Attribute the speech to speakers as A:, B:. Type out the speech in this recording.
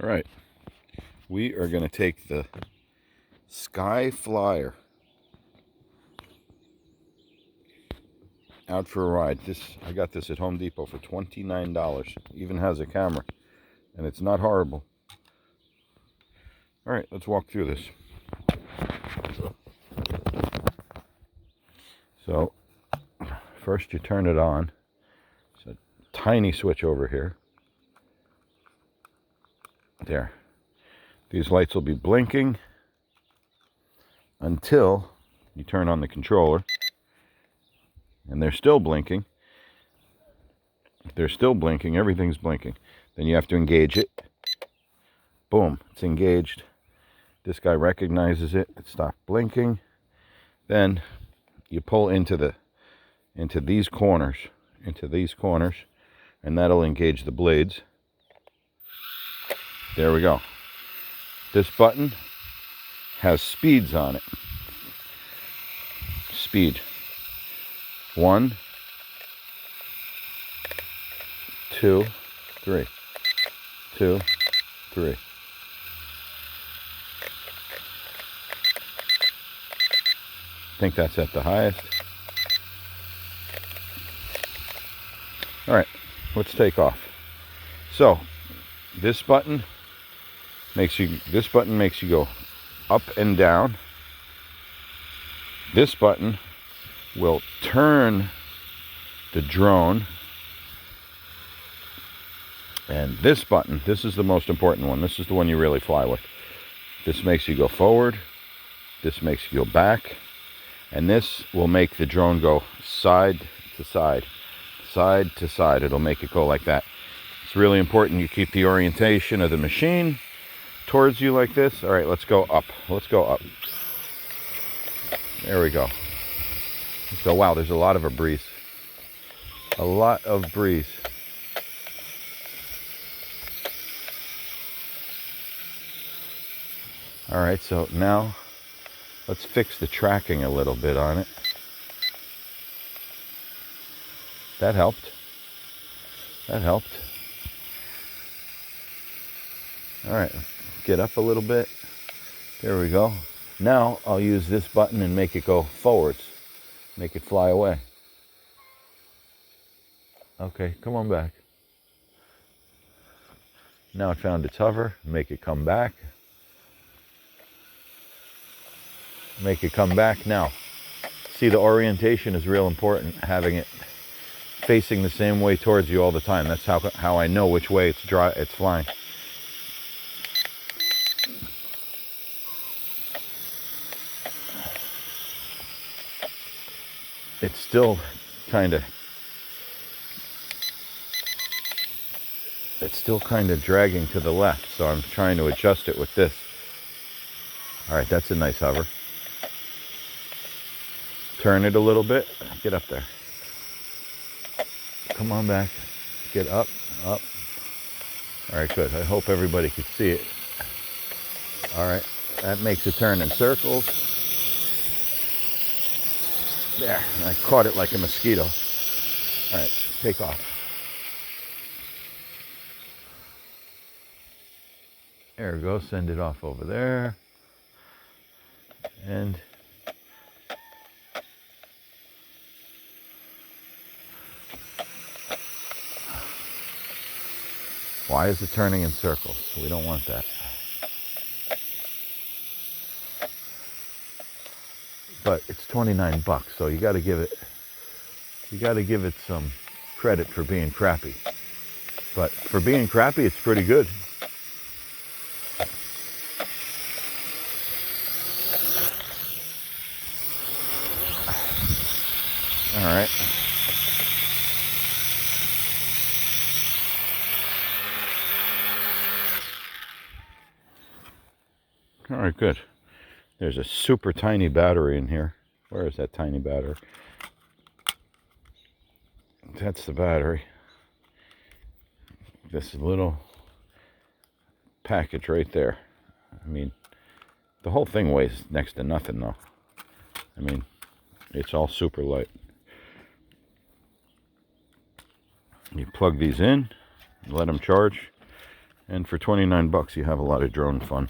A: All right, we are going to take the Skyryder out for a ride. I got this at Home Depot for $29. Even has a camera, and it's not horrible. All right, let's walk through this. So, first you turn it on. It's a tiny switch over here. There. These lights will be blinking until you turn on the controller. And they're still blinking. If they're still blinking, everything's blinking. Then you have to engage it. Boom, it's engaged. This guy recognizes it. It stopped blinking. Then you pull into these corners, and that'll engage the blades. There we go. This button has speeds on it. Speed 1, 2, 3. 2, 3. I think that's at the highest. All right, let's take off. So, this button makes you go up and down. This button will turn the drone. And this button, this is the most important one. This is the one you really fly with. This makes you go forward. This makes you go back. And this will make the drone go side to side. Side to side. It'll make it go like that. It's really important you keep the orientation of the machine towards you like this. All right, let's go up. Let's go up. There we go. So, wow, there's a lot of a breeze. A lot of breeze. All right, so now let's fix the tracking a little bit on it. That helped. That helped. All right, get up a little bit. There we go. Now I'll use this button and make it go forwards. Make it fly away. Okay, come on back. Now it found its hover. Make it come back. Make it come back. Now, see, the orientation is real important. Having it facing the same way towards you all the time. That's how I know which way it's flying. It's still kind of dragging to the left, so I'm trying to adjust it with this. All right, that's a nice hover. Turn it a little bit. Get up there. Come on back. Get up, up. All right, good. I hope everybody could see it. All right, that makes it turn in circles. There, I caught it like a mosquito. All right, take off. There we go, send it off over there. And why is it turning in circles? We don't want that. But it's $29, so you got to give it some credit for being crappy. But for being crappy, it's pretty good. All right. All right, good. There's a super tiny battery in here. Where is that tiny battery? That's the battery. This little package right there. I mean, the whole thing weighs next to nothing, though. I mean, it's all super light. You plug these in, let them charge, And for 29 bucks, you have a lot of drone fun.